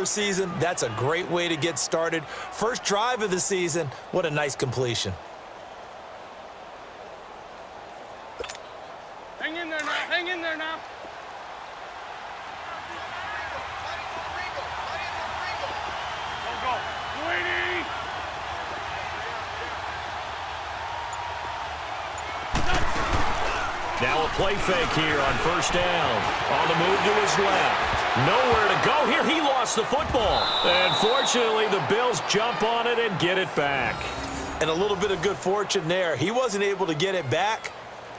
regular season, that's a great way to get started. First drive of the season, what a nice completion. Hang in there now. Hang in there now. Go, go. Waiting. Now a play fake here on first down. On the move to his left. Nowhere to go here. He lost the football. And fortunately, the Bills jump on it and get it back. And a little bit of good fortune there. He wasn't able to get it back,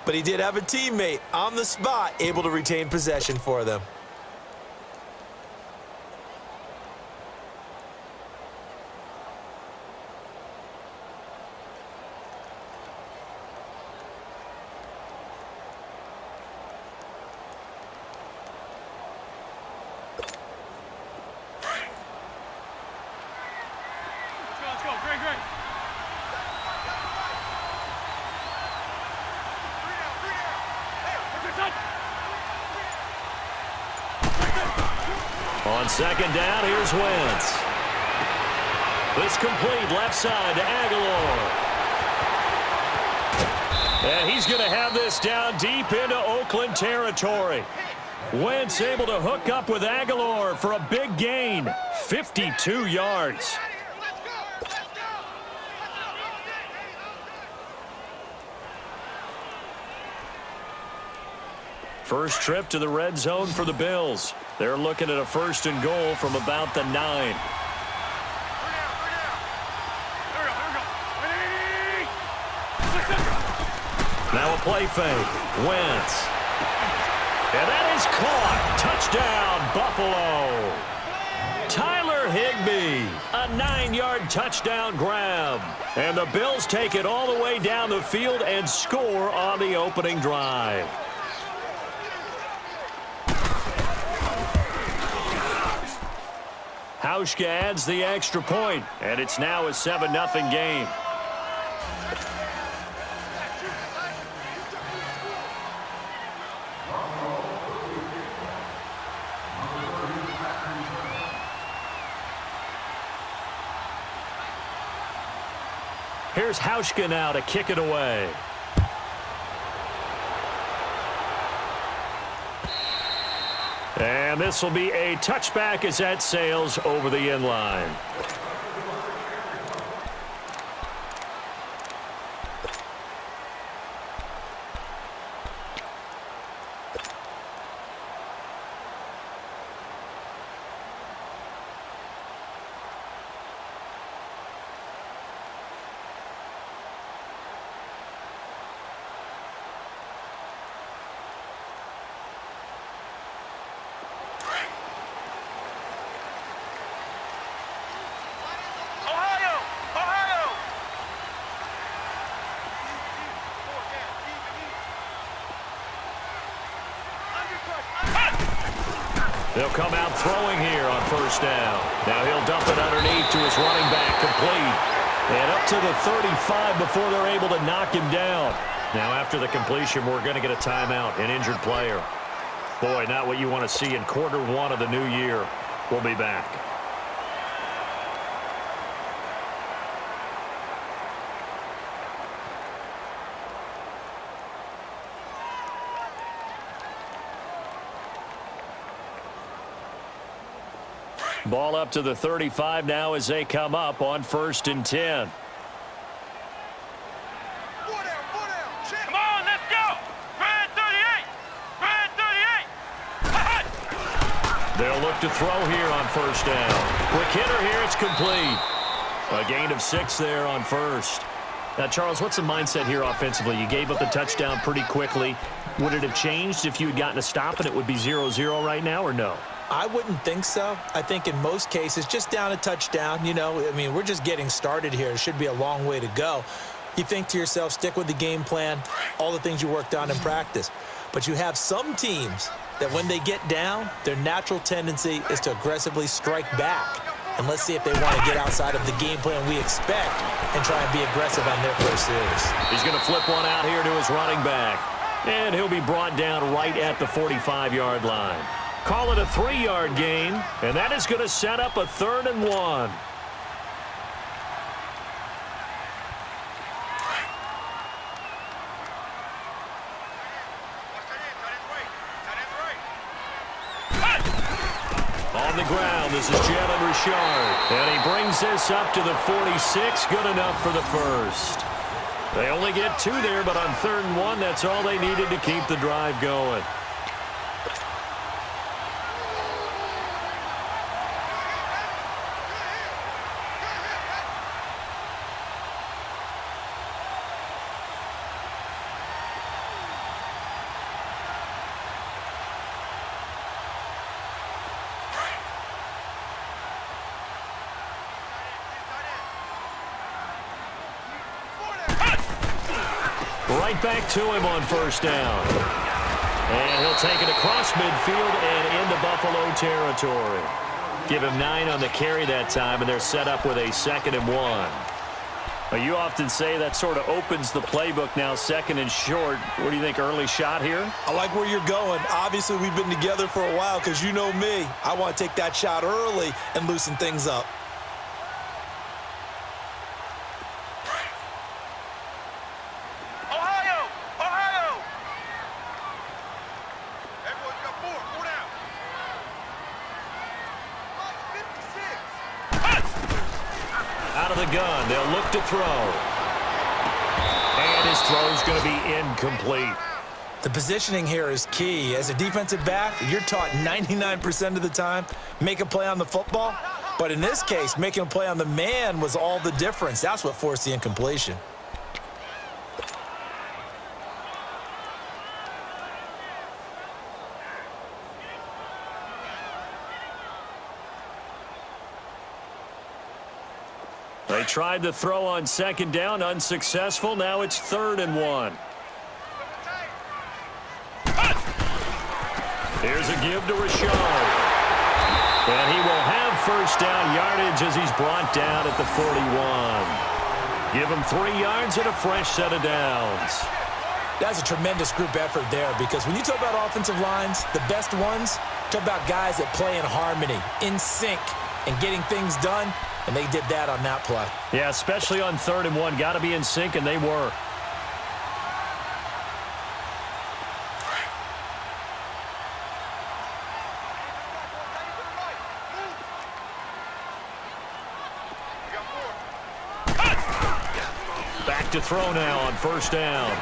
but he did have a teammate on the spot able to retain possession for them. Let's go. Great, great. On second down, here's Wentz. This complete left side to Aguilar. And he's going to have this down deep into Oakland territory. Wentz able to hook up with Aguilar for a big gain, 52 yards. First trip to the red zone for the Bills. They're looking at a first and goal from about the 9. Now a play fake. Wentz. And that is caught. Touchdown, Buffalo. Tyler Higbee. A 9-yard touchdown grab. And the Bills take it all the way down the field and score on the opening drive. Hauschka adds the extra point, and it's now a 7-0 game. Here's Hauschka now to kick it away. And this will be a touchback as that sails over the end line. They'll come out throwing here on first down. Now he'll dump it underneath to his running back, complete. And up to the 35 before they're able to knock him down. Now after the completion, we're going to get a timeout, an injured player. Boy, not what you want to see in quarter one of the new year. We'll be back. Ball up to the 35 now as they come up on 1st and 10. Come on, let's go. Red 38. Red 38. They'll look to throw here on first down. Quick hitter here, it's complete. A gain of 6 there on first. Now, Charles, what's the mindset here offensively? You gave up the touchdown pretty quickly. Would it have changed if you had gotten a stop and it would be 0-0 right now, or no? I wouldn't think so. I think in most cases, just down a touchdown, you know, I mean, we're just getting started here. It should be a long way to go. You think to yourself, stick with the game plan, all the things you worked on in practice. But you have some teams that when they get down, their natural tendency is to aggressively strike back. And let's see if they want to get outside of the game plan we expect and try and be aggressive on their first series. He's going to flip one out here to his running back. And he'll be brought down right at the 45-yard line. Call it a 3-yard gain, and that is going to set up a 3rd and 1. On the ground, this is Jalen Richard. And he brings this up to the 46. Good enough for the first. They only get 2 there, but on 3rd and 1, that's all they needed to keep the drive going. Right back to him on 1st down. And he'll take it across midfield and into Buffalo territory. Give him 9 on the carry that time, and they're set up with a 2nd and 1. Well, you often say that sort of opens the playbook now, 2nd and short. What do you think, early shot here? I like where you're going. Obviously, we've been together for a while because you know me. I want to take that shot early and loosen things up. Gun. They'll look to throw. And his throw's going to be incomplete. The positioning here is key. As a defensive back, you're taught 99% of the time, make a play on the football. But in this case, making a play on the man was all the difference. That's what forced the incompletion. They tried to throw on 2nd down, unsuccessful. Now it's 3rd and 1. Here's a give to Richard. And he will have 1st down yardage as he's brought down at the 41. Give him 3 yards and a fresh set of downs. That's a tremendous group effort there because when you talk about offensive lines, the best ones, talk about guys that play in harmony, in sync, and getting things done. And they did that on that play. Yeah, especially on 3rd and 1. Got to be in sync, and they were. Back to throw now on 1st down.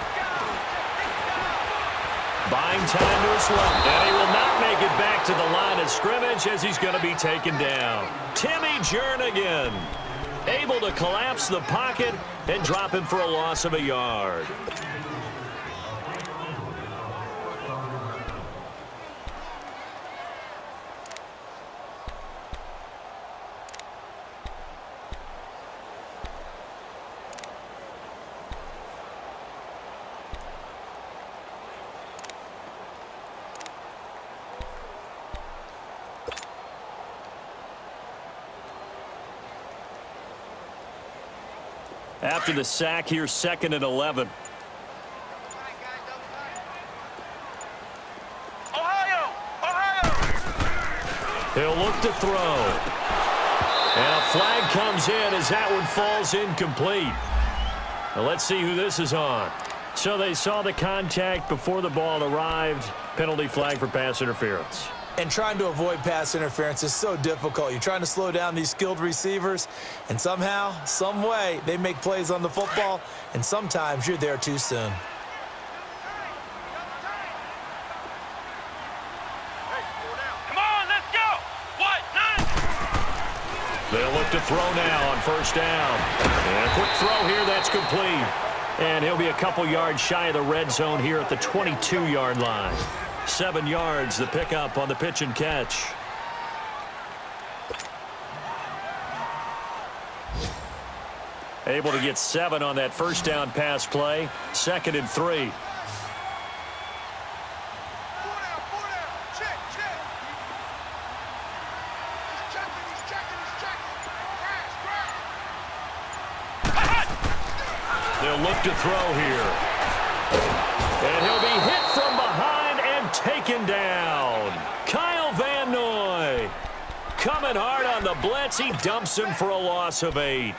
Buying time to his left. And he will not make it back to the line of scrimmage as he's going to be taken down. Timmy Jernigan able to collapse the pocket and drop him for a loss of a yard. After the sack, here's 2nd and 11. He'll look to throw. And a flag comes in as that one falls incomplete. Now let's see who this is on. So they saw the contact before the ball arrived. Penalty flag for pass interference. And trying to avoid pass interference is so difficult. You're trying to slow down these skilled receivers, and somehow, some way, they make plays on the football, and sometimes you're there too soon. Come on, let's go. What? None. They'll look to throw now on 1st down. And a quick throw here, that's complete. And he'll be a couple yards shy of the red zone here at the 22-yard line. 7 yards, the pickup on the pitch and catch. Able to get 7 on that 1st down pass play. 2nd and 3. They'll look to throw here. And he'll be hit from behind and taken down. Kyle coming hard on the blitz. He dumps him for a loss of 8.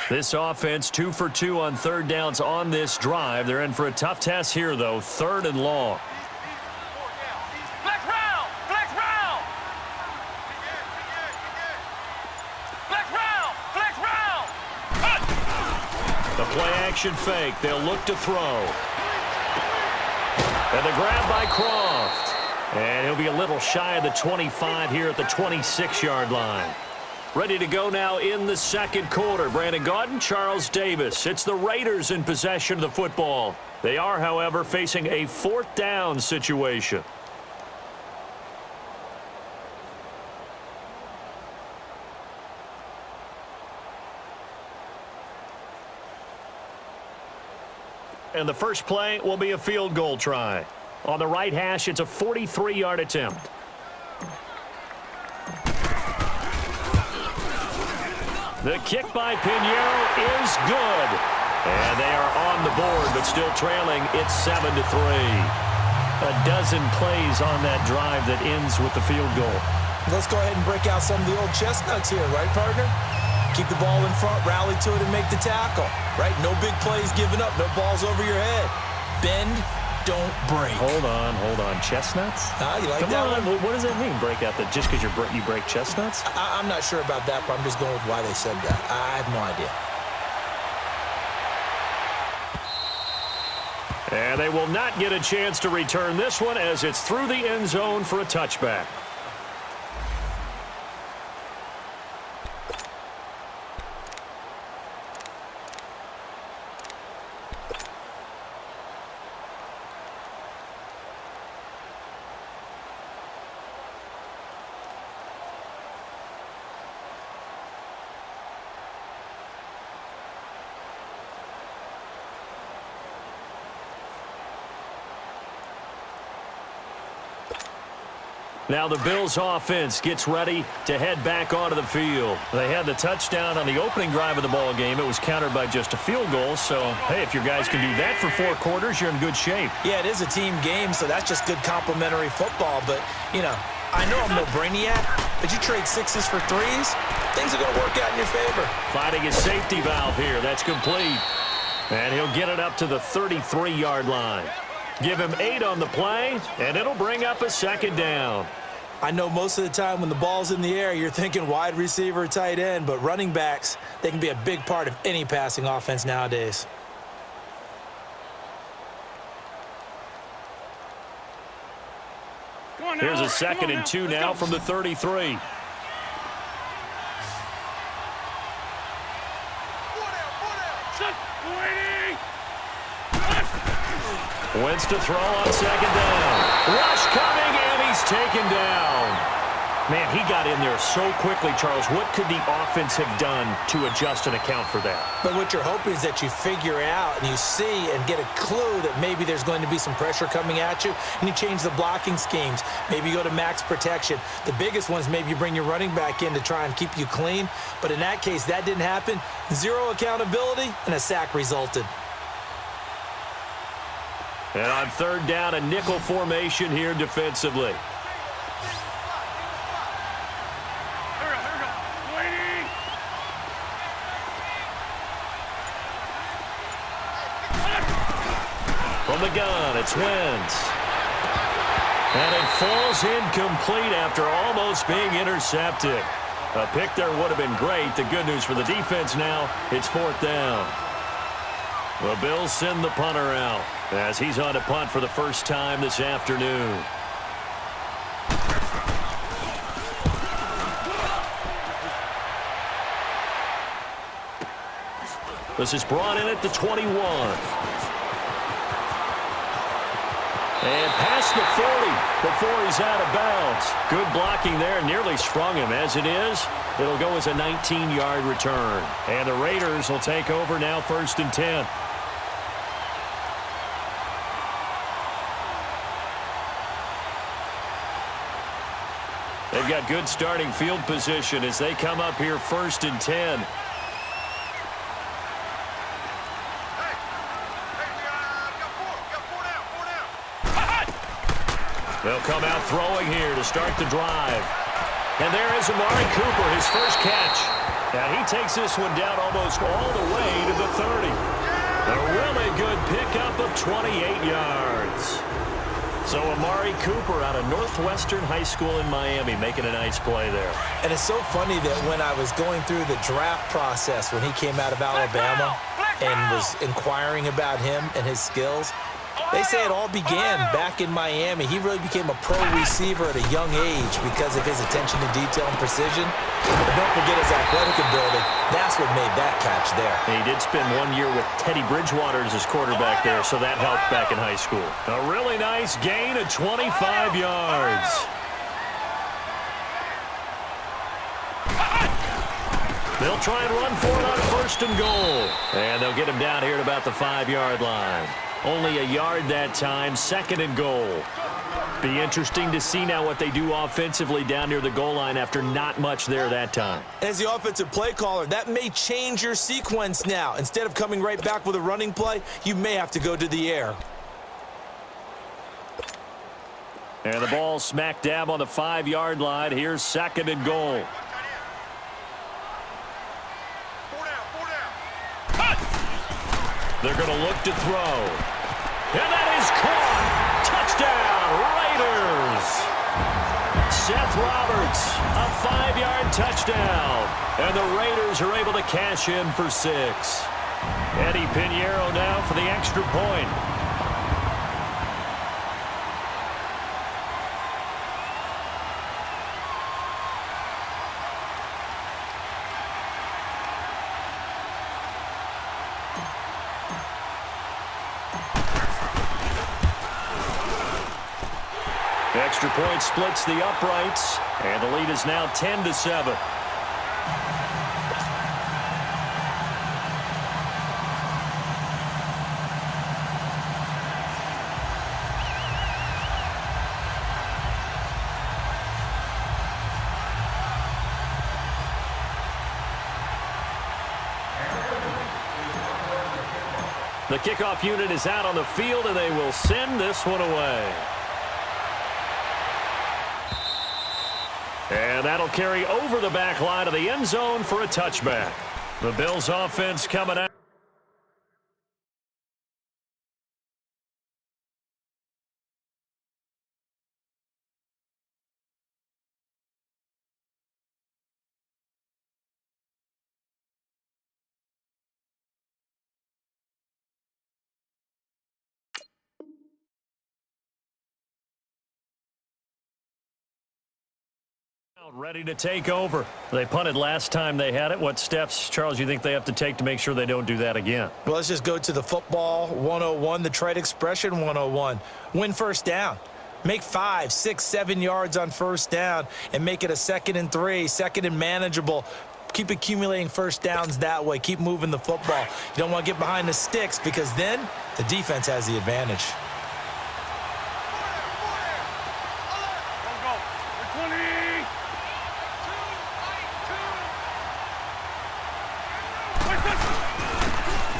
This offense 2 for 2 on third downs on this drive. They're in for a tough test here, though. 3rd and long. Flex round! Flex round! Flex round! Flex round! Cut! The play-action fake. They'll look to throw. And the grab by Croft. And he'll be a little shy of the 25 here at the 26-yard line. Ready to go now in the second quarter. Brandon Gaudin, Charles Davis. It's the Raiders in possession of the football. They are, however, facing a 4th down situation. And the first play will be a field goal try. On the right hash, it's a 43-yard attempt. The kick by Pinheiro is good. And they are on the board, but still trailing. It's 7-3. A dozen plays on that drive that ends with the field goal. Let's go ahead and break out some of the old chestnuts here, right, partner? Keep the ball in front, rally to it, and make the tackle, right? No big plays given up, no balls over your head. Bend, don't break. Hold on. Chestnuts? You like Come that on. one? What does that mean, break out? Just because you break chestnuts? I'm not sure about that, but I'm just going with why they said that. I have no idea. And they will not get a chance to return this one as it's through the end zone for a touchback. Now the Bills offense gets ready to head back onto the field. They had the touchdown on the opening drive of the ball game. It was countered by just a field goal. So, hey, if your guys can do that for 4 quarters, you're in good shape. Yeah, it is a team game, so that's just good complimentary football. But, you know, I know I'm no brainiac, but you trade 6s for 3s, things are going to work out in your favor. Finding his safety valve here. That's complete. And he'll get it up to the 33-yard line. Give him 8 on the play, and it'll bring up a 2nd down. I know most of the time when the ball's in the air, you're thinking wide receiver, tight end, but running backs, they can be a big part of any passing offense nowadays. Here's a 2nd and 2 now from the 33. Wentz to throw on 2nd down. Rush coming, and he's taken down. Man, he got in there so quickly, Charles. What could the offense have done to adjust and account for that? But what you're hoping is that you figure out and you see and get a clue that maybe there's going to be some pressure coming at you, and you change the blocking schemes. Maybe you go to max protection. The biggest ones, maybe you bring your running back in to try and keep you clean. But in that case, that didn't happen. 0 accountability, and a sack resulted. And on 3rd down, a nickel formation here defensively. From the gun, it's Wentz. And it falls incomplete after almost being intercepted. A pick there would have been great. The good news for the defense now, it's 4th down. The Bills send the punter out as he's on to punt for the first time this afternoon. This is brought in at the 21. And past the 40 before he's out of bounds. Good blocking there, nearly sprung him. As it is, it'll go as a 19-yard return. And the Raiders will take over now 1st and 10. They've got good starting field position as they come up here 1st and 10. They'll come out throwing here to start the drive. And there is Amari Cooper, his first catch. Now he takes this one down almost all the way to the 30. A really good pickup of 28 yards. So Amari Cooper out of Northwestern High School in Miami making a nice play there. And it's so funny that when I was going through the draft process when he came out of Alabama and was inquiring about him and his skills, they say it all began back in Miami. He really became a pro receiver at a young age because of his attention to detail and precision. And don't forget his athletic ability. That's what made that catch there. He did spend 1 year with Teddy Bridgewater as his quarterback there, so that helped back in high school. A really nice gain of 25 yards. They'll try and run for it on first and goal. And they'll get him down here at about the 5-yard line. Only a yard that time, second and goal. Be interesting to see now what they do offensively down near the goal line after not much there that time. As the offensive play caller, that may change your sequence now. Instead of coming right back with a running play, you may have to go to the air. And the ball smack dab on the 5-yard line. Here's second and goal. They're going to look to throw. And that is caught. Touchdown, Raiders. Seth Roberts, a 5-yard touchdown. And the Raiders are able to cash in for 6. Eddie Pinheiro now for the extra point. Extra point splits the uprights, and the lead is now 10-7. The kickoff unit is out on the field, and they will send this one away. And that'll carry over the back line of the end zone for a touchback. The Bills offense coming out. Ready to take over. They punted last time they had it. What steps, Charles, you think they have to take to make sure they don't do that again? Well, let's just go to the football 101, the trade expression 101. Win first down. Make 5, 6, 7 yards on first down and make it a 2nd and 3, second and manageable. Keep accumulating first downs that way. Keep moving the football. You don't want to get behind the sticks because then the defense has the advantage.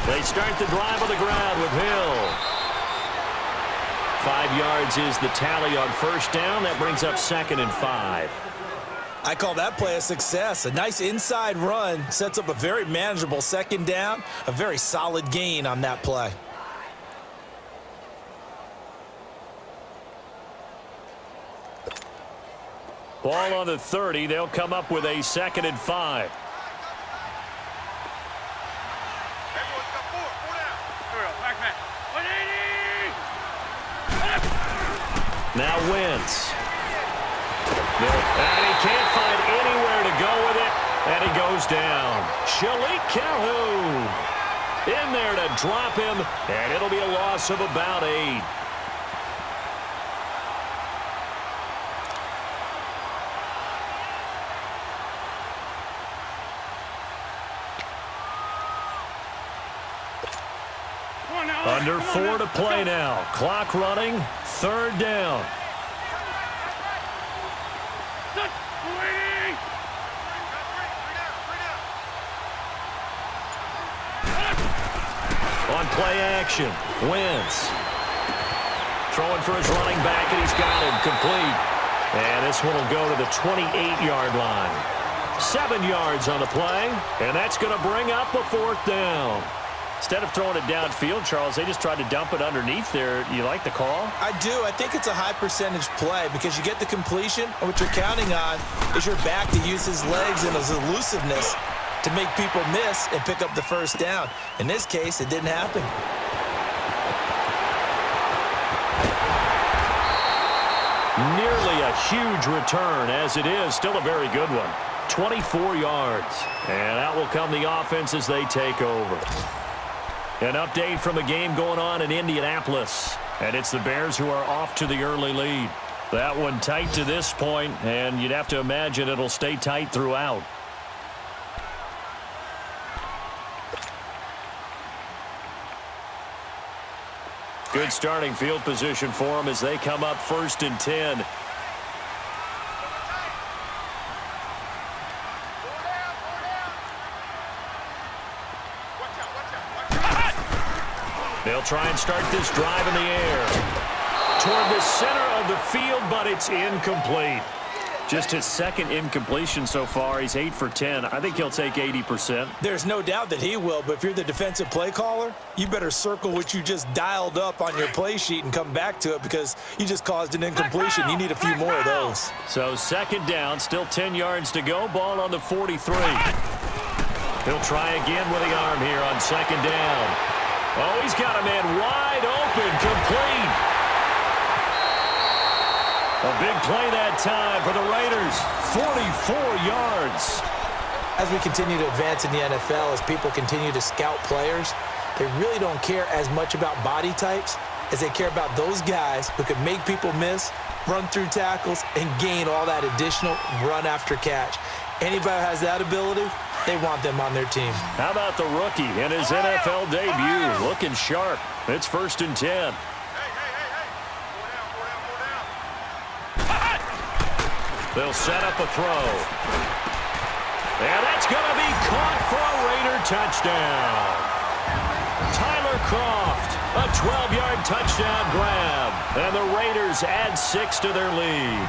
They start the drive on the ground with Hill. 5 yards is the tally on first down. That brings up 2nd and 5. I call that play a success. A nice inside run sets up a very manageable 2nd down. A very solid gain on that play. Ball on the 30. They'll come up with a 2nd and 5. Now Wentz. And he can't find anywhere to go with it. And he goes down. Shalik Calhoun in there to drop him. And it'll be a loss of about 8. Under 4 to play now. Clock running. 3rd down. On play action, Wentz. Throwing for his running back, and he's got him complete. And this one will go to the 28-yard line. 7 yards on the play, and that's going to bring up a 4th down. Instead of throwing it downfield, Charles, they just tried to dump it underneath there. You like the call? I do. I think it's a high-percentage play because you get the completion, and what you're counting on is your back to use his legs and his elusiveness to make people miss and pick up the 1st down. In this case, it didn't happen. Nearly a huge return, as it is. Still a very good one. 24 yards. And out will come the offense as they take over. An update from the game going on in Indianapolis. And it's the Bears who are off to the early lead. That one tight to this point, and you'd have to imagine it'll stay tight throughout. Good starting field position for them as they come up 1st and 10. They'll try and start this drive in the air. Toward the center of the field, but it's incomplete. Just his 2nd incompletion so far. He's 8 for 10. I think he'll take 80%. There's no doubt that he will, but if you're the defensive play caller, you better circle what you just dialed up on your play sheet and come back to it because you just caused an incompletion. You need a few more of those. So 2nd down, still 10 yards to go. Ball on the 43. He'll try again with the arm here on 2nd down. Oh, he's got a man wide open, complete. A big play that time for the Raiders. 44 yards. As we continue to advance in the NFL, as people continue to scout players, they really don't care as much about body types as they care about those guys who can make people miss, run through tackles, and gain all that additional run after catch. Anybody who has that ability, they want them on their team. How about the rookie in his NFL debut? Looking sharp. It's 1st and 10. They'll set up a throw. And that's going to be caught for a Raider touchdown. Tyler Kroft, a 12-yard touchdown grab. And the Raiders add 6 to their lead.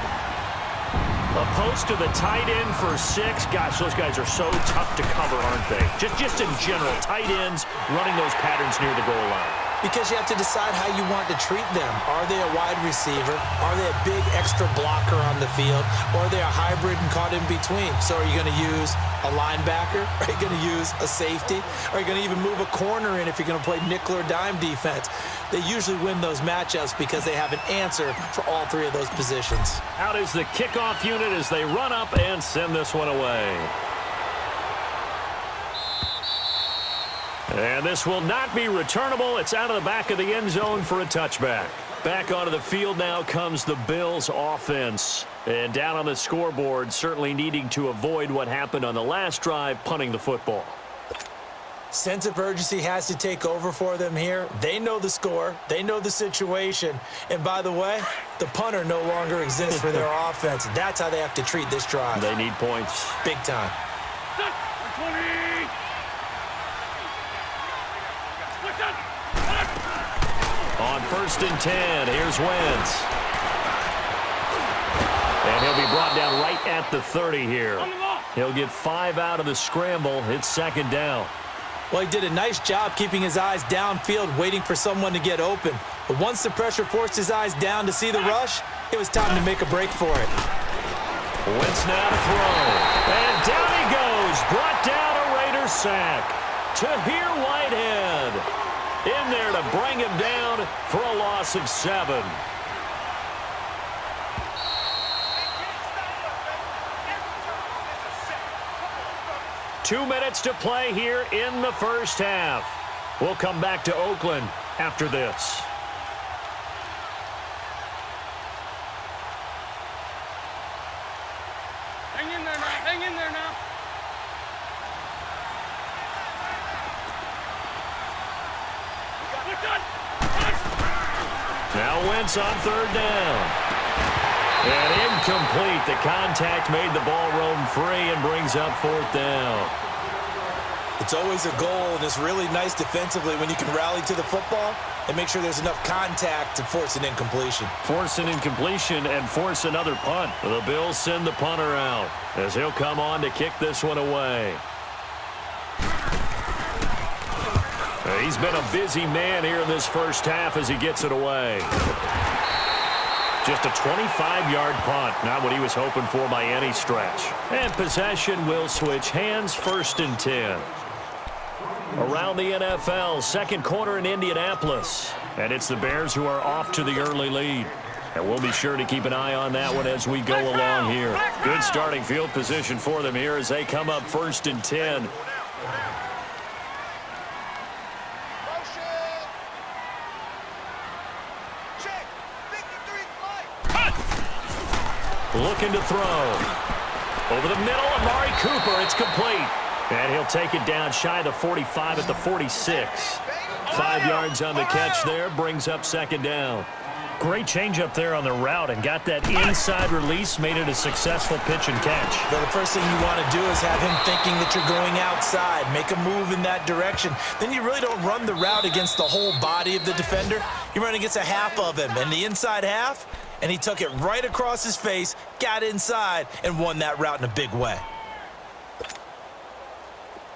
A post to the tight end for 6. Gosh, those guys are so tough to cover, aren't they? Just in general, tight ends running those patterns near the goal line. Because you have to decide how you want to treat them. Are they a wide receiver? Are they a big extra blocker on the field? Or are they a hybrid and caught in between? So are you going to use a linebacker? Are you going to use a safety? Are you going to even move a corner in if you're going to play nickel or dime defense? They usually win those matchups because they have an answer for all 3 of those positions. Out is the kickoff unit as they run up and send this one away. And this will not be returnable. It's out of the back of the end zone for a touchback. Back onto the field now comes the Bills offense. And down on the scoreboard, certainly needing to avoid what happened on the last drive, punting the football. Sense of urgency has to take over for them here. They know the score. They know the situation. And by the way, the punter no longer exists for their offense. That's how they have to treat this drive. They need points. Big time. On 1st and 10, here's Wentz. And he'll be brought down right at the 30 here. He'll get 5 out of the scramble. It's 2nd down. Well, he did a nice job keeping his eyes downfield, waiting for someone to get open. But once the pressure forced his eyes down to see the rush, it was time to make a break for it. Wentz now to throw. And down he goes. Brought down a Raider sack. Tahir Whitehead in there to bring him down for a loss of 7. Two minutes to play here in the first half. We'll come back to Oakland after this. Hang in there now. Hang in there now. Now Wentz on 3rd down. And incomplete. The contact made the ball roam free and brings up 4th down. The It's always a goal, and it's really nice defensively when you can rally to the football and make sure there's enough contact to force an incompletion. Force an incompletion and force another punt. The Bills send the punter out as he'll come on to kick this one away. He's been a busy man here in this first half as he gets it away. Just a 25-yard punt, not what he was hoping for by any stretch. And possession will switch hands, 1st and 10. Around the NFL, second quarter in Indianapolis. And it's the Bears who are off to the early lead. And we'll be sure to keep an eye on that one as we go along here. Good starting field position for them here as they come up 1st and 10. Looking to throw. Over the middle, Amari Cooper. It's complete. And he'll take it down shy of the 45 at the 46. 5 yards on the catch there. Brings up 2nd down. Great change up there on the route and got that inside release. Made it a successful pitch and catch. Well, the first thing you want to do is have him thinking that you're going outside. Make a move in that direction. Then you really don't run the route against the whole body of the defender. You run against a half of him. And the inside half, and he took it right across his face, got inside, and won that route in a big way.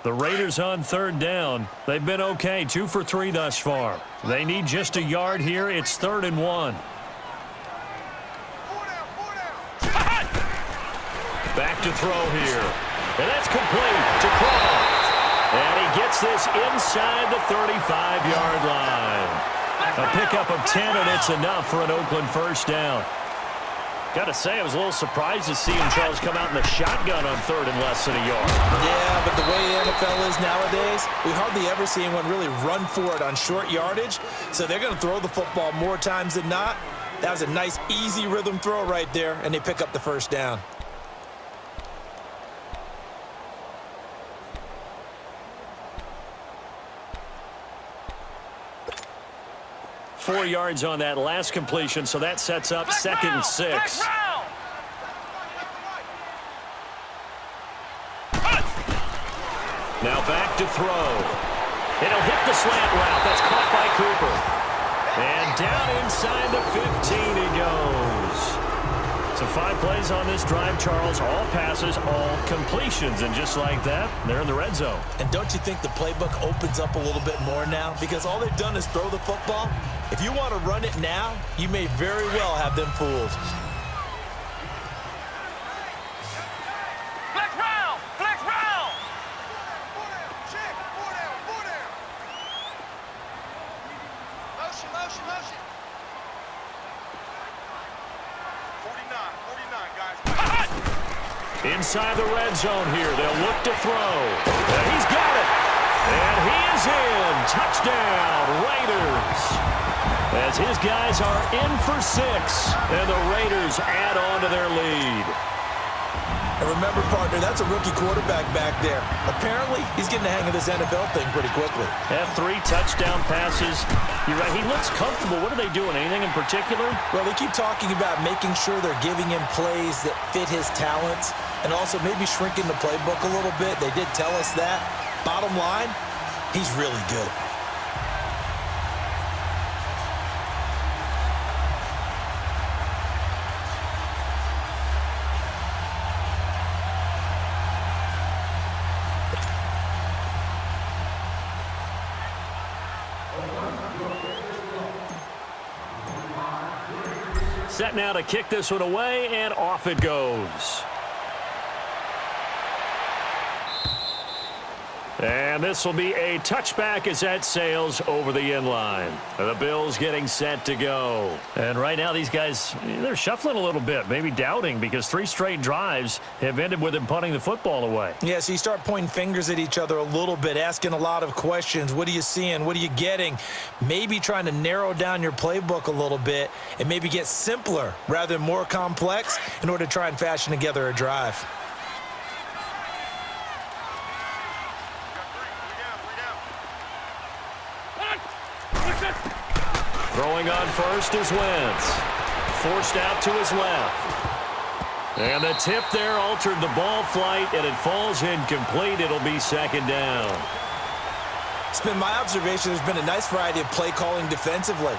The Raiders on 3rd down. They've been okay, 2 for 3 thus far. They need just a yard here. It's 3rd and 1. Back to throw here. And that's complete to Croft. And he gets this inside the 35-yard line. A pickup of 10, and it's enough for an Oakland 1st down. Got to say, I was a little surprised to see him, Charles, come out in the shotgun on 3rd and less than a yard. Yeah, but the way the NFL is nowadays, we hardly ever see anyone really run for it on short yardage. So they're going to throw the football more times than not. That was a nice, easy rhythm throw right there, and they pick up the 1st down. Four yards on that last completion, so that sets up 2nd and 6. Now back to throw. It'll hit the slant route. That's caught by Cooper. And down inside the 15 he goes. So 5 plays on this drive, Charles. All passes, all completions. And just like that, they're in the red zone. And don't you think the playbook opens up a little bit more now? Because all they've done is throw the football. If you want to run it now, you may very well have them fooled. Flex round! Flex round! Check! 4 down! 4 down! Motion, motion, motion! 49, guys. Inside the red zone here. They'll look to throw. And he's got it. And he is in. Touchdown, Raiders. As his guys are in for 6. And the Raiders add on to their lead. And remember, partner, that's a rookie quarterback back there. Apparently, he's getting the hang of this NFL thing pretty quickly. Have 3 touchdown passes. You're right. He looks comfortable. What are they doing? Anything in particular? Well, they keep talking about making sure they're giving him plays that fit his talents and also maybe shrinking the playbook a little bit. They did tell us that. Bottom line, he's really good. Set now to kick this one away, and off it goes. And this will be a touchback as that sails over the inline. The Bills getting set to go. And right now these guys, they're shuffling a little bit, maybe doubting, because 3 straight drives have ended with them punting the football away. Yeah, so you start pointing fingers at each other a little bit, asking a lot of questions. What are you seeing? What are you getting? Maybe trying to narrow down your playbook a little bit and maybe get simpler rather than more complex in order to try and fashion together a drive. Throwing on first is Wentz. Forced out to his left. And the tip there altered the ball flight, and it falls incomplete. It'll be 2nd down. It's been my observation there's been a nice variety of play calling defensively.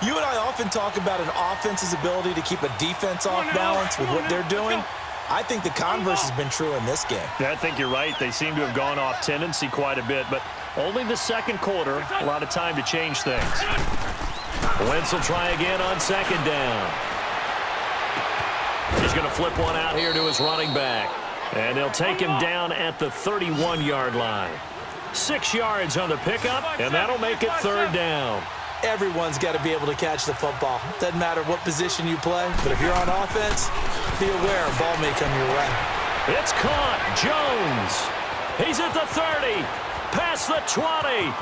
You and I often talk about an offense's ability to keep a defense off balance with what they're doing. I think the converse has been true in this game. Yeah, I think you're right. They seem to have gone off tendency quite a bit, but only the second quarter, a lot of time to change things. Wentz will try again on second down. He's going to flip one out here to his running back. And they'll take him down at the 31-yard line. 6 yards on the pickup, and that'll make it third down. Everyone's got to be able to catch the football. Doesn't matter what position you play, but if you're on offense, be aware a ball may come your way. It's caught. Jones. He's at the 30, past the 20,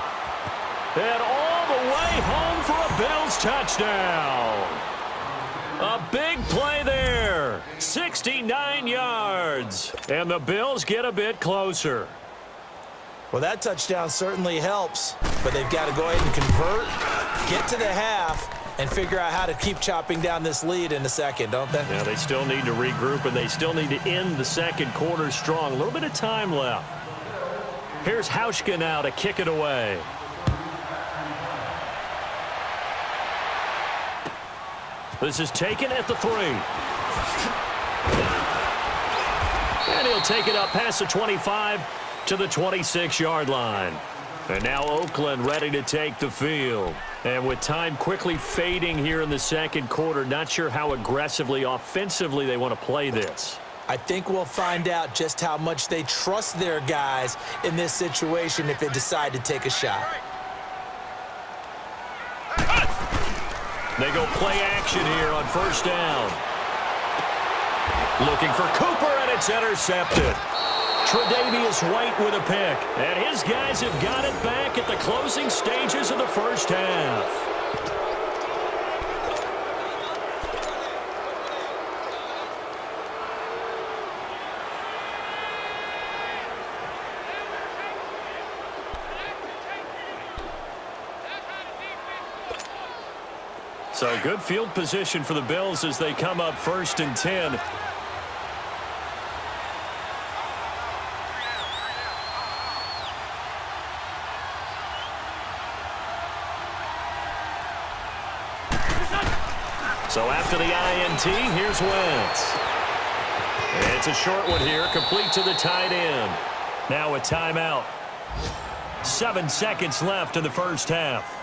and all the way home for a Bills touchdown. A big play there. 69 yards, and the Bills get a bit closer. Well, that touchdown certainly helps, but they've got to go ahead and convert, get to the half, and figure out how to keep chopping down this lead in the second, don't they? Yeah, they still need to regroup, and they still need to end the second quarter strong. A little bit of time left. Here's Hauschka now to kick it away. This is taken at the 3. And he'll take it up past the 25 to the 26-yard line. And now Oakland ready to take the field. And with time quickly fading here in the second quarter, not sure how aggressively, offensively they want to play this. I think we'll find out just how much they trust their guys in this situation if they decide to take a shot. They go play action here on first down. Looking for Cooper, and it's intercepted. Tre'Davious White with a pick. And his guys have got it back at the closing stages of the first half. So good field position for the Bills as they come up 1st and 10. So after the INT, here's Wentz. It's a short one here, complete to the tight end. Now a timeout. 7 seconds left in the first half.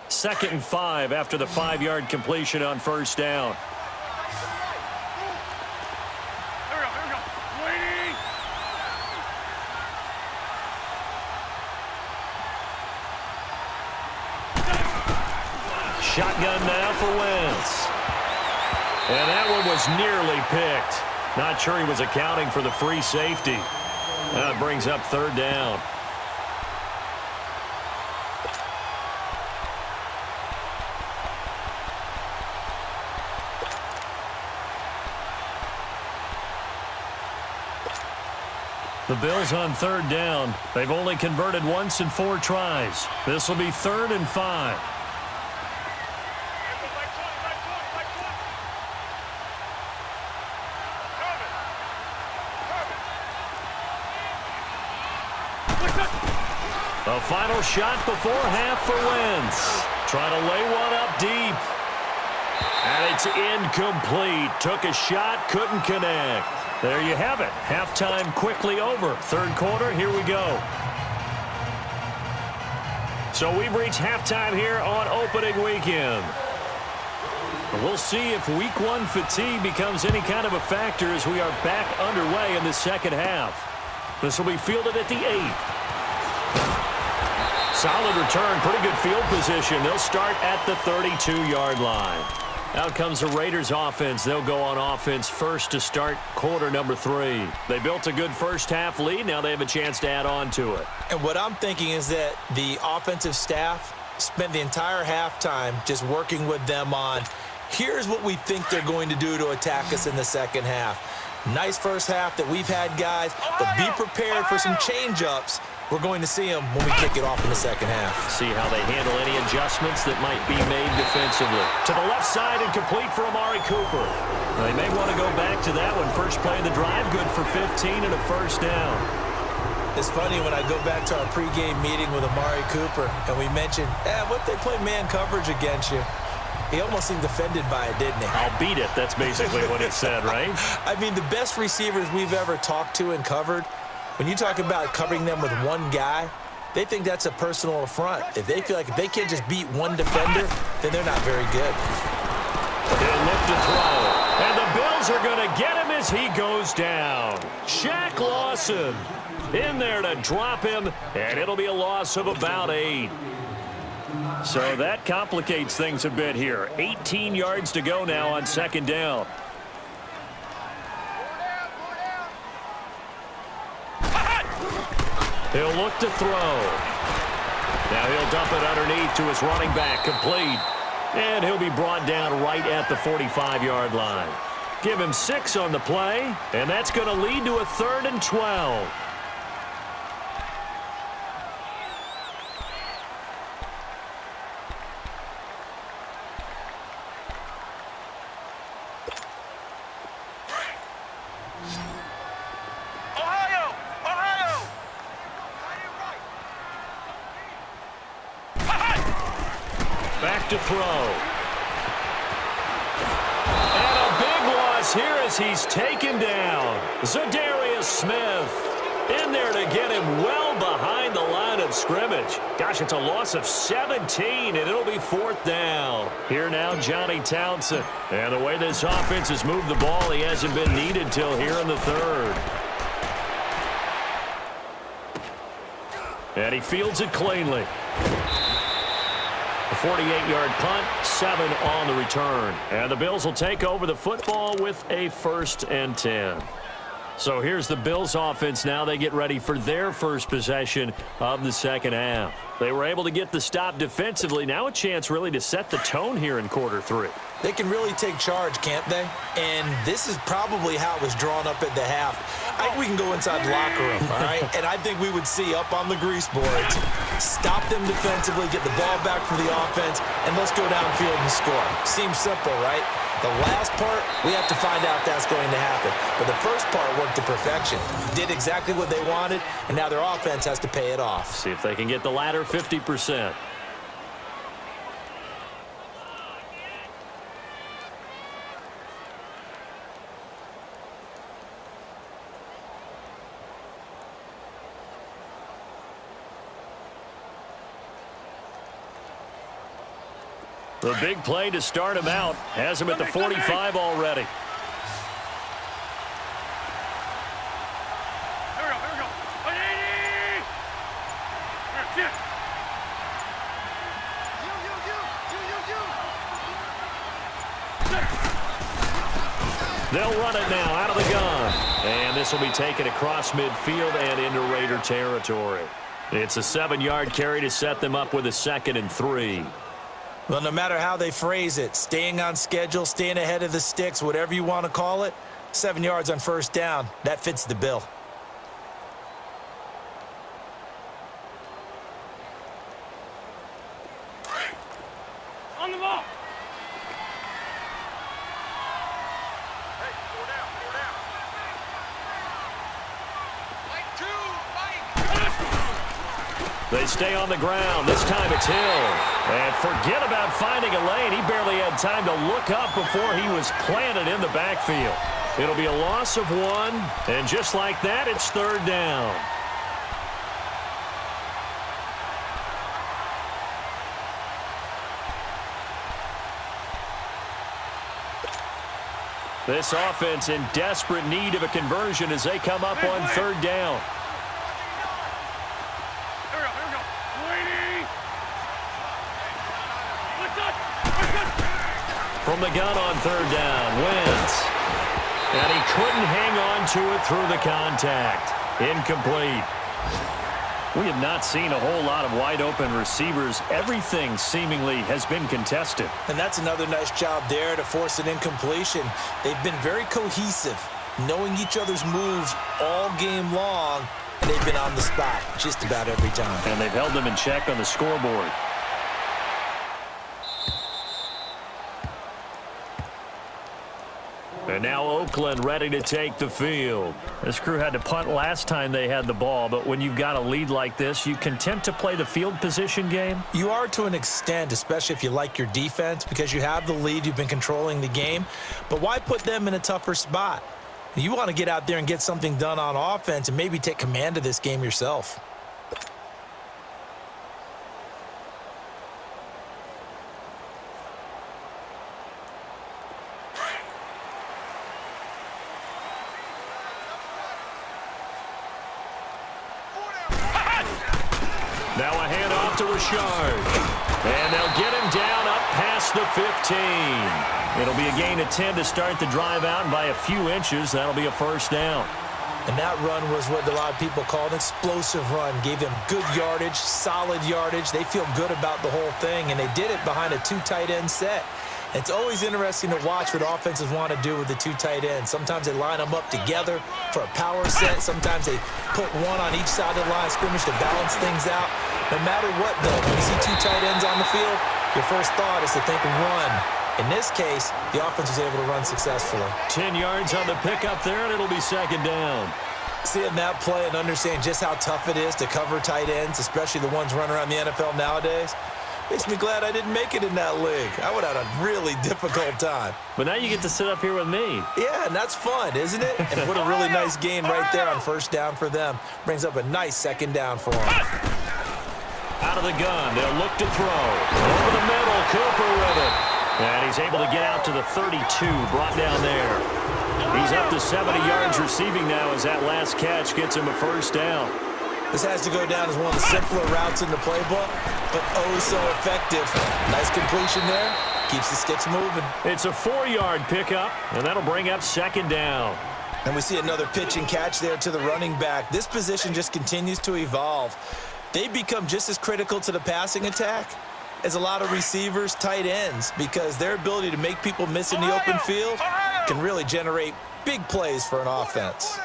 Second and 5 after the 5-yard completion on first down. Shotgun now for Wentz. And that one was nearly picked. Not sure he was accounting for the free safety. That brings up third down. The Bills on third down. They've only converted once in 4 tries. This will be 3rd and 5. A final shot before half for Wentz. Trying to lay one up deep. And it's incomplete. Took a shot, couldn't connect. There you have it. Halftime quickly over. Third quarter, here we go. So we've reached halftime here on opening weekend. We'll see if week 1 fatigue becomes any kind of a factor as we are back underway in the second half. This will be fielded at the 8. Solid return, pretty good field position. They'll start at the 32-yard line. Out comes the Raiders offense. They'll go on offense first to start quarter number 3. They built a good first half lead. Now they have a chance to add on to it. And what I'm thinking is that the offensive staff spent the entire halftime just working with them on, here's what we think they're going to do to attack us in the second half. Nice first half that we've had, guys, but be prepared for some change-ups We're going to see them when we kick it off in the second half. See how they handle any adjustments that might be made defensively. To the left side and complete for Amari Cooper. They may want to go back to that one. First play of the drive, good for 15 and a first down. It's funny when I go back to our pregame meeting with Amari Cooper, and we mentioned, what if they play man coverage against you? He almost seemed offended by it, didn't he? I'll beat it. That's basically what he said, right? I mean, the best receivers we've ever talked to and covered, when you talk about covering them with one guy, they think that's a personal affront. If they feel like if they can't just beat one defender, then they're not very good. They'll look to throw. And the Bills are going to get him as he goes down. Shaq Lawson in there to drop him, and it'll be a loss of about 8. So that complicates things a bit here. 18 yards to go now on second down. He'll look to throw. Now he'll dump it underneath to his running back, complete. And he'll be brought down right at the 45-yard line. Give him 6 on the play, and that's going to lead to a 3rd and 12. Back to throw. And a big loss here as he's taken down. Zadarius Smith in there to get him well behind the line of scrimmage. Gosh, it's a loss of 17, and it'll be 4th down. Here now, Johnny Townsend. And the way this offense has moved the ball, he hasn't been needed till here in the 3rd. And he fields it cleanly. A 48-yard punt, 7 on the return. And the Bills will take over the football with a 1st and 10. So here's the Bills offense now. They get ready for their first possession of the second half. They were able to get the stop defensively. Now a chance really to set the tone here in quarter 3. They can really take charge, can't they? And this is probably how it was drawn up at the half. I think we can go inside the locker room, all right? And I think we would see up on the grease boards, stop them defensively, get the ball back for the offense, and let's go downfield and score. Seems simple, right? The last part, we have to find out if that's going to happen. But the first part worked to perfection. Did exactly what they wanted, and now their offense has to pay it off. See if they can get the latter 50%. The big play to start him out has him at the 45 already. Here we go. 180! Here, They'll run it now out of the gun. And this will be taken across midfield and into Raider territory. It's a 7-yard carry to set them up with a 2nd and 3. Well, no matter how they phrase it, staying on schedule, staying ahead of the sticks, whatever you want to call it, 7 yards on first down, that fits the bill. on the ball. They stay on the ground. This time it's Hill. And forget about finding a lane. He barely had time to look up before he was planted in the backfield. It'll be a loss of 1. And just like that, it's 3rd down. This offense in desperate need of a conversion as they come up on 3rd down. From the gun on 3rd down, Wentz. And he couldn't hang on to it through the contact. Incomplete. We have not seen a whole lot of wide-open receivers. Everything seemingly has been contested. And that's another nice job there to force an incompletion. They've been very cohesive, knowing each other's moves all game long, and they've been on the spot just about every time. And they've held them in check on the scoreboard. And now Oakland ready to take the field. This crew had to punt last time they had the ball, but when you've got a lead like this, you content to play the field position game? You are to an extent, especially if you like your defense, because you have the lead, you've been controlling the game. But why put them in a tougher spot? You want to get out there and get something done on offense and maybe take command of this game yourself. Now a handoff to Richard. And they'll get him down up past the 15. It'll be a gain of 10 to start the drive out, and by a few inches, that'll be a first down. And that run was what a lot of people call an explosive run. Gave them good yardage, solid yardage. They feel good about the whole thing, and they did it behind a 2 tight end set. It's always interesting to watch what offenses want to do with the 2 tight ends. Sometimes they line them up together for a power set. Sometimes they put one on each side of the line of scrimmage to balance things out. No matter what, though, when you see 2 tight ends on the field, your first thought is to think run. In this case, the offense was able to run successfully. 10 yards on the pickup there, and it'll be second down. Seeing that play and understanding just how tough it is to cover tight ends, especially the ones running around the NFL nowadays, makes me glad I didn't make it in that league. I would have had a really difficult time. But now you get to sit up here with me. Yeah, and that's fun, isn't it? And what a really nice gain right there on first down for them. Brings up a nice second down for them. Out of the gun, they'll look to throw. Over the middle, Cooper with it. And he's able to get out to the 32, brought down there. He's up to 70 yards receiving now as that last catch gets him a first down. This has to go down as one of the simpler routes in the playbook, but oh so effective. Nice completion there. Keeps the sticks moving. It's a 4-yard pickup, and that'll bring up second down. And we see another pitch and catch there to the running back. This position just continues to evolve. They become just as critical to the passing attack as a lot of receivers, tight ends, because their ability to make people miss in the open field can really generate big plays for an offense.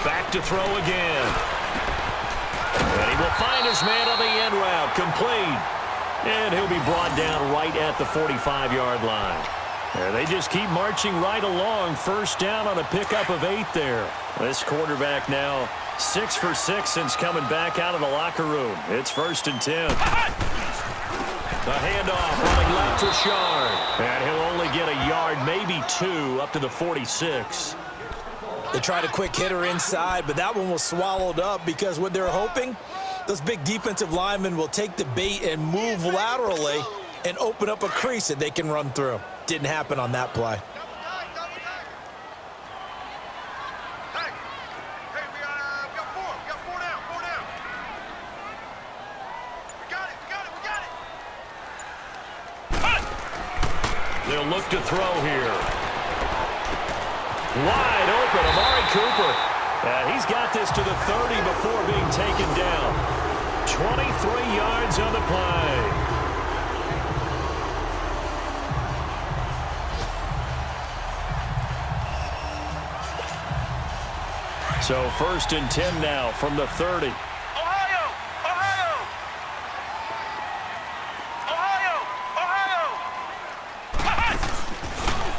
Back to throw again. And he will find his man on the end route, complete. And he'll be brought down right at the 45-yard line. And they just keep marching right along. First down on a pickup of 8 there. This quarterback now 6 for 6 since coming back out of the locker room. It's 1st and 10. The handoff running left to Shard. And he'll only get a yard, maybe 2, up to the 46. They tried a quick hitter inside, but that one was swallowed up because what they're hoping, those big defensive linemen will take the bait and move laterally and open up a crease that they can run through. Didn't happen on that play. They'll look to throw here. Wide open, Amari Cooper. He's got this to the 30 before being taken down. 23 yards on the play. So 1st and 10 now from the 30.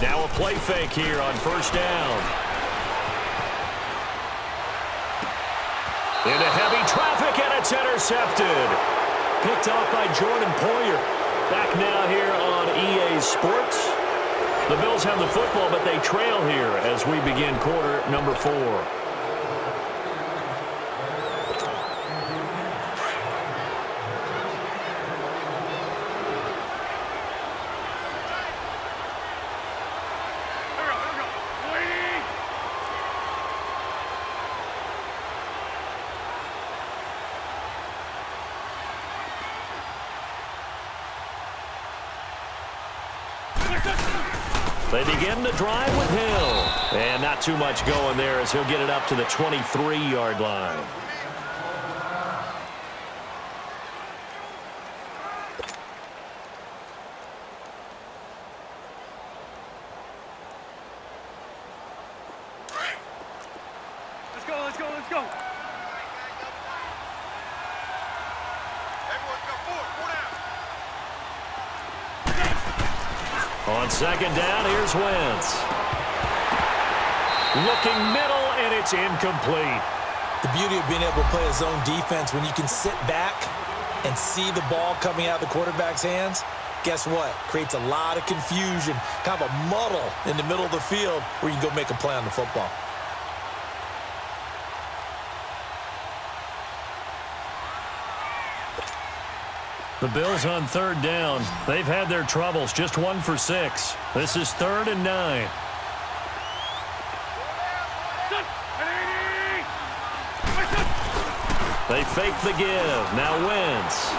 Now a play fake here on first down. Into heavy traffic, and it's intercepted. Picked off by Jordan Poyer. Back now here on EA Sports. The Bills have the football, but they trail here as we begin quarter number 4. They begin the drive with Hill. And not too much going there as he'll get it up to the 23-yard line. On second down, here's Wentz. Looking middle, and it's incomplete. The beauty of being able to play a zone defense when you can sit back and see the ball coming out of the quarterback's hands, guess what? Creates a lot of confusion, kind of a muddle in the middle of the field where you can go make a play on the football. The Bills on third down. They've had their troubles, just 1 for 6. This is 3rd and 9. They fake the give. Now Wentz.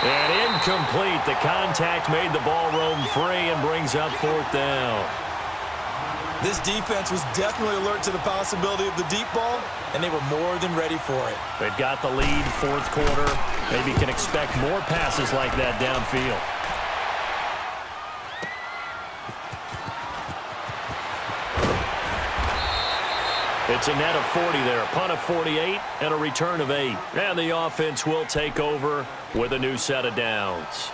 And incomplete. The contact made the ball roam free and brings up 4th down. This defense was definitely alert to the possibility of the deep ball, and they were more than ready for it. They've got the lead, 4th quarter. Maybe can expect more passes like that downfield. It's a net of 40 there, a punt of 48, and a return of 8. And the offense will take over with a new set of downs.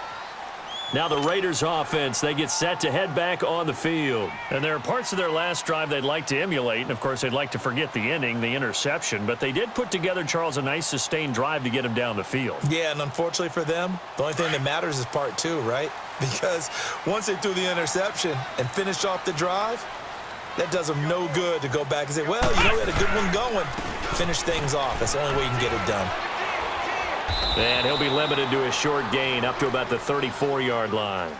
Now the Raiders offense, they get set to head back on the field. And there are parts of their last drive they'd like to emulate. And, of course, they'd like to forget the inning, the interception. But they did put together, Charles, a nice sustained drive to get him down the field. Yeah, and unfortunately for them, the only thing that matters is part 2, right? Because once they threw the interception and finished off the drive, that does them no good to go back and say, well, you know, we had a good one going. Finish things off. That's the only way you can get it done. And he'll be limited to a short gain up to about the 34-yard line.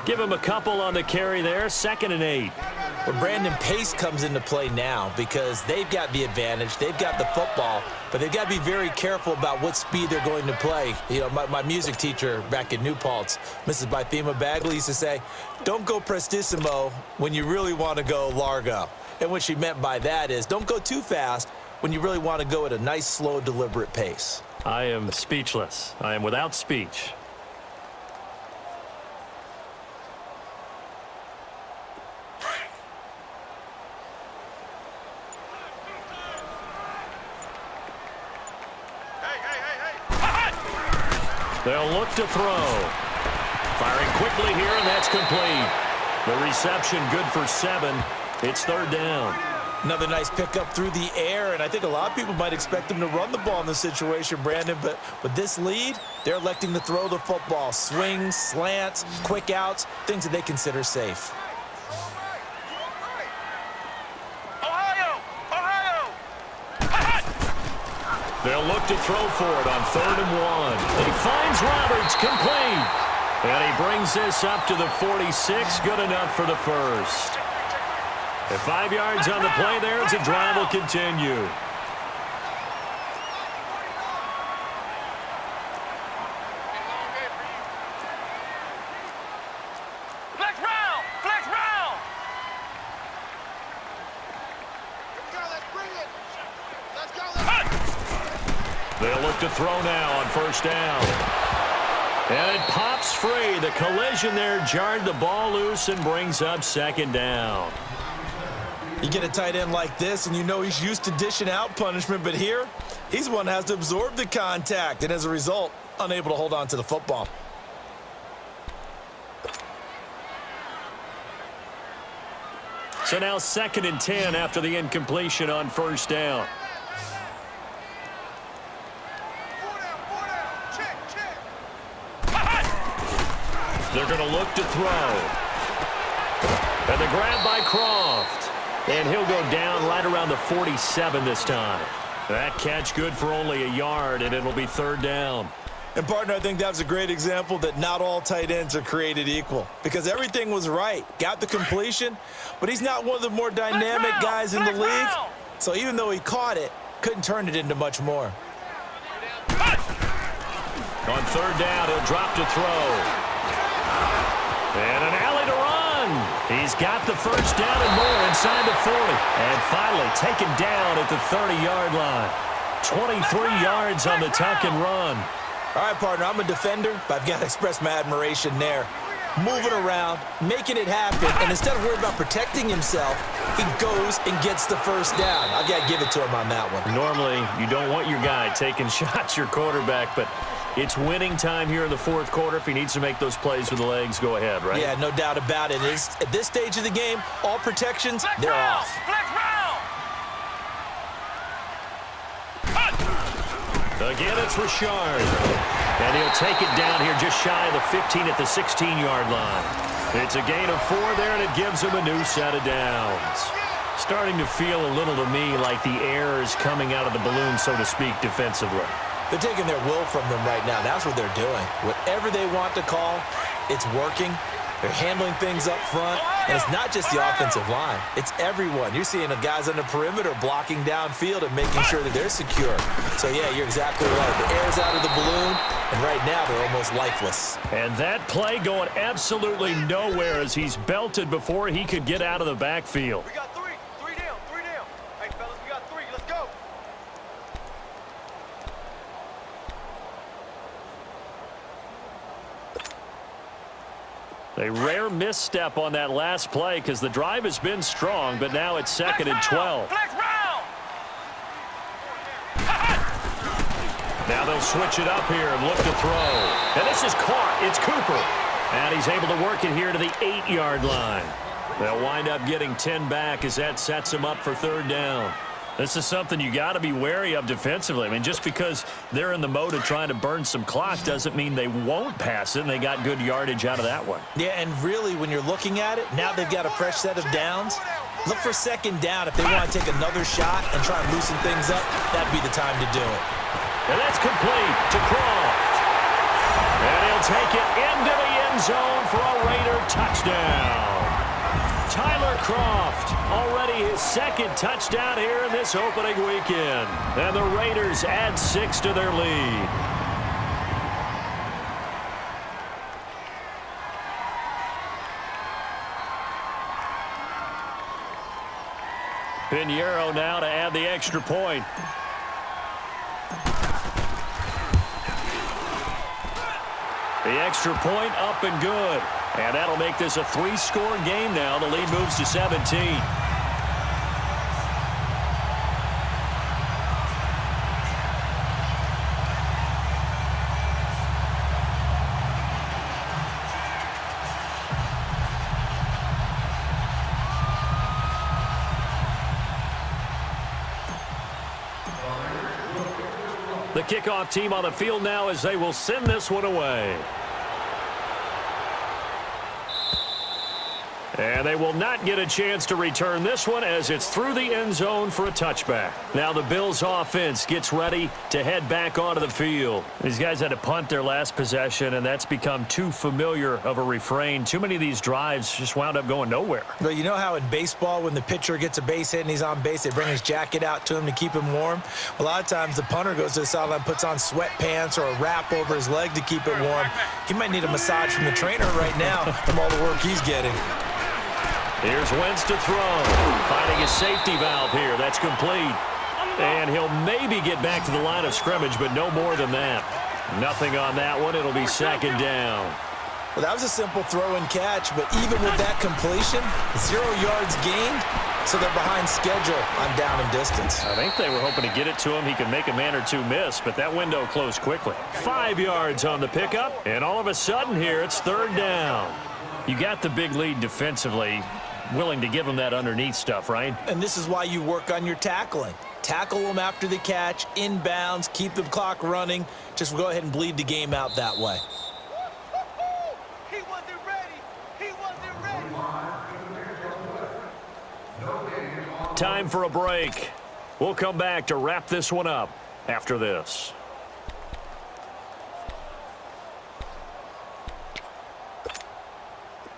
Give him a couple on the carry there, 2nd and 8. Well, Brandon, pace comes into play now because they've got the advantage. They've got the football, but they've got to be very careful about what speed they're going to play. You know, my music teacher back in New Paltz, Mrs. Bythema Bagley, used to say, don't go prestissimo when you really want to go largo. And what she meant by that is don't go too fast when you really want to go at a nice, slow, deliberate pace. I am speechless. I am without speech. They'll look to throw. Firing quickly here, and that's complete. The reception good for 7. It's 3rd down. Another nice pickup through the air, and I think a lot of people might expect them to run the ball in this situation, Brandon, but with this lead, they're electing to throw the football. Swings, slants, quick outs, things that they consider safe. Ohio! Ohio! They'll look to throw for it on 3rd and 1. He finds Roberts, complete. And he brings this up to the 46, good enough for the first. At 5 yards on the play there, as the drive will continue. Flex round! Flex round! Let's go, let's bring it. Let's go, let's They'll look to throw now on 1st down. And it pops free. The collision there jarred the ball loose and brings up 2nd down. You get a tight end like this, and you know he's used to dishing out punishment, but here, he's the one that has to absorb the contact, and as a result, unable to hold on to the football. So now 2nd and 10 after the incompletion on 1st down. 4 down. Check, check. They're going to look to throw. And the grab by Croft. And he'll go down right around the 47 this time. That catch good for only a yard, and it'll be 3rd down. And, partner, I think that was a great example that not all tight ends are created equal because everything was right. Got the completion, but he's not one of the more dynamic guys in the league. So even though he caught it, couldn't turn it into much more. On 3rd down, he'll drop to throw. And an alley to run. He's got the first down and more inside the 40. And finally taken down at the 30-yard line. 23 yards on the tuck and run. All right, partner, I'm a defender, but I've got to express my admiration there. Moving around, making it happen, and instead of worrying about protecting himself, he goes and gets the first down. I've got to give it to him on that one. Normally, you don't want your guy taking shots, your quarterback, but It's winning time here in the fourth quarter. If he needs to make those plays with the legs, go ahead, right? Yeah, no doubt about it. At this stage of the game, all protections, they're off. Again, it's Richard. And he'll take it down here just shy of the 15 at the 16-yard line. It's a gain of 4 there, and it gives him a new set of downs. Starting to feel a little to me like the air is coming out of the balloon, so to speak, defensively. They're taking their will from them right now. That's what they're doing. Whatever they want to call, it's working. They're handling things up front. And it's not just the offensive line. It's everyone. You're seeing the guys on the perimeter blocking downfield and making sure that they're secure. So, yeah, you're exactly right. The air's out of the balloon, and right now they're almost lifeless. And that play going absolutely nowhere as he's belted before he could get out of the backfield. We got 3 down. Hey, fellas, we got 3. Let's go. A rare misstep on that last play because the drive has been strong, but now it's 2nd and 12. Flex round. Now they'll switch it up here and look to throw. And this is caught. It's Cooper. And he's able to work it here to the 8-yard line. They'll wind up getting 10 back as that sets them up for 3rd down. This is something you got to be wary of defensively. I mean, just because they're in the mode of trying to burn some clock doesn't mean they won't pass it, and they got good yardage out of that one. Yeah, and really, when you're looking at it, now they've got a fresh set of downs. Look for 2nd down if they want to take another shot and try and loosen things up. That'd be the time to do it. And that's complete to Croft. And he'll take it into the end zone for a Raider touchdown. Tyler Croft, already his 2nd touchdown here in this opening weekend. And the Raiders add 6 to their lead. Pinheiro now to add the extra point. The extra point up and good. And that'll make this a 3-score game now. The lead moves to 17. The kickoff team on the field now as they will send this one away. And they will not get a chance to return this one as it's through the end zone for a touchback. Now the Bills offense gets ready to head back onto the field. These guys had to punt their last possession, and that's become too familiar of a refrain. Too many of these drives just wound up going nowhere. But you know how in baseball, when the pitcher gets a base hit and he's on base, they bring his jacket out to him to keep him warm? A lot of times the punter goes to the sideline, puts on sweatpants or a wrap over his leg to keep it warm. He might need a massage from the trainer right now from all the work he's getting. Here's Wentz to throw. Finding his safety valve here. That's complete. And he'll maybe get back to the line of scrimmage, but no more than that. Nothing on that one. It'll be 2nd down. Well, that was a simple throw and catch, but even with that completion, 0 yards gained, so they're behind schedule on down and distance. I think they were hoping to get it to him. He could make a man or two miss, but that window closed quickly. 5 yards on the pickup, and all of a sudden here, it's 3rd down. You got the big lead defensively. Willing to give them that underneath stuff, right? And this is why you work on your tackling. Tackle them after the catch, inbounds, keep the clock running. Just go ahead and bleed the game out that way. He wasn't ready. He wasn't ready. Time for a break. We'll come back to wrap this one up after this.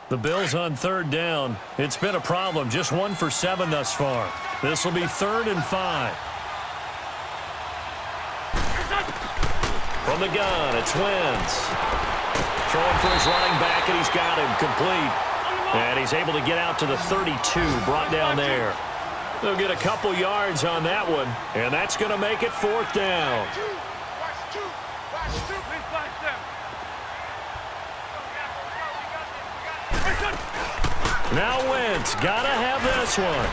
The Bills on 3rd down. It's been a problem. Just 1 for 7 thus far. This will be 3rd and 5. From the gun, it's Wentz. Throwing for his running back, and he's got him complete. And he's able to get out to the 32, brought down there. They'll get a couple yards on that one, and that's going to make it 4th down. Now Wentz, gotta have this one.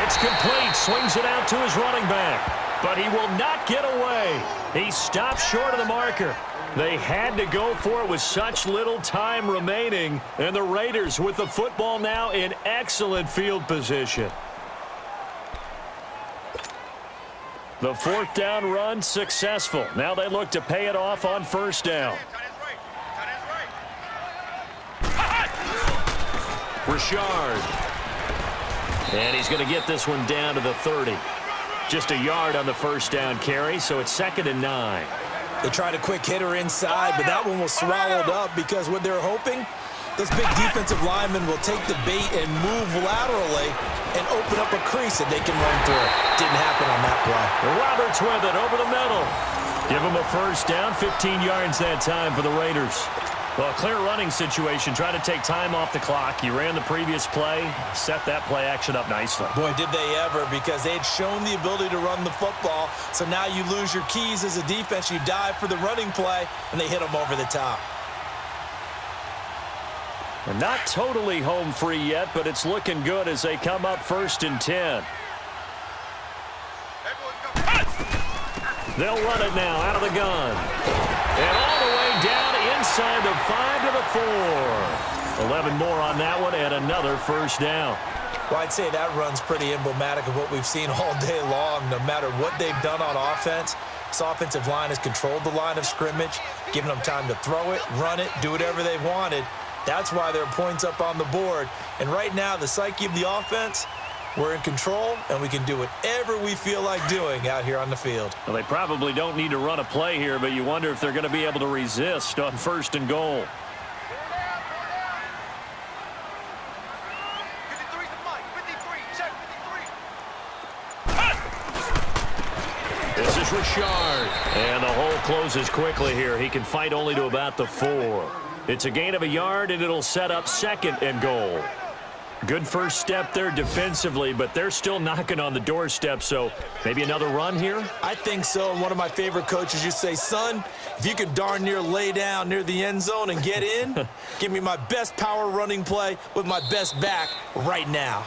It's complete, swings it out to his running back. but he will not get away. He stopped short of the marker. They had to go for it with such little time remaining, and the Raiders with the football now in excellent field position. The fourth down run successful. Now they look to pay it off on first down. Richard. And he's going to get this one down to the 30. Just a yard on the first down carry, so it's 2nd and 9. They tried a quick hitter inside, but that one was swallowed up because what they're hoping, those big defensive linemen will take the bait and move laterally and open up a crease that they can run through. Didn't happen on that play. Roberts with it over the middle. Give him a first down, 15 yards that time for the Raiders. Well, a clear running situation. Try to take time off the clock. You ran the previous play, set that play action up nicely. Boy, did they ever, because they had shown the ability to run the football. So now you lose your keys as a defense. You dive for the running play, and they hit them over the top. And not totally home free yet, but it's looking good as they come up 1st and 10. They'll run it now out of the gun. And all the way down inside the 5 to the 4. 11 more on that one and another first down. Well, I'd say that run's pretty emblematic of what we've seen all day long. No matter what they've done on offense, this offensive line has controlled the line of scrimmage, given them time to throw it, run it, do whatever they've wanted. That's why there are points up on the board. And right now, the psyche of the offense, we're in control, and we can do whatever we feel like doing out here on the field. Well, they probably don't need to run a play here, but you wonder if they're going to be able to resist on 1st and goal. 53 to Mike. 53. Check 53. This is Richard. And the hole closes quickly here. He can fight only to about the 4. It's a gain of a yard, and it'll set up 2nd and goal. Good first step there defensively, but they're still knocking on the doorstep, so maybe another run here? I think so. And one of my favorite coaches used to say, son, if you could darn near lay down near the end zone and get in, give me my best power running play with my best back right now.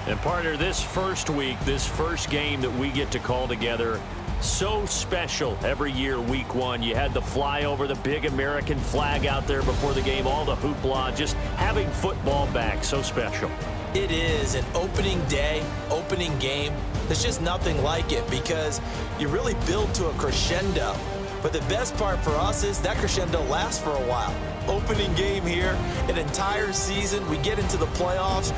And partner, this first week, this first game that we get to call together, so special every year, week 1. You had the flyover, the big American flag out there before the game, all the hoopla, just having football back, so special. It is an opening day, opening game. There's just nothing like it because you really build to a crescendo. But the best part for us is that crescendo lasts for a while. Opening game here, an entire season, we get into the playoffs.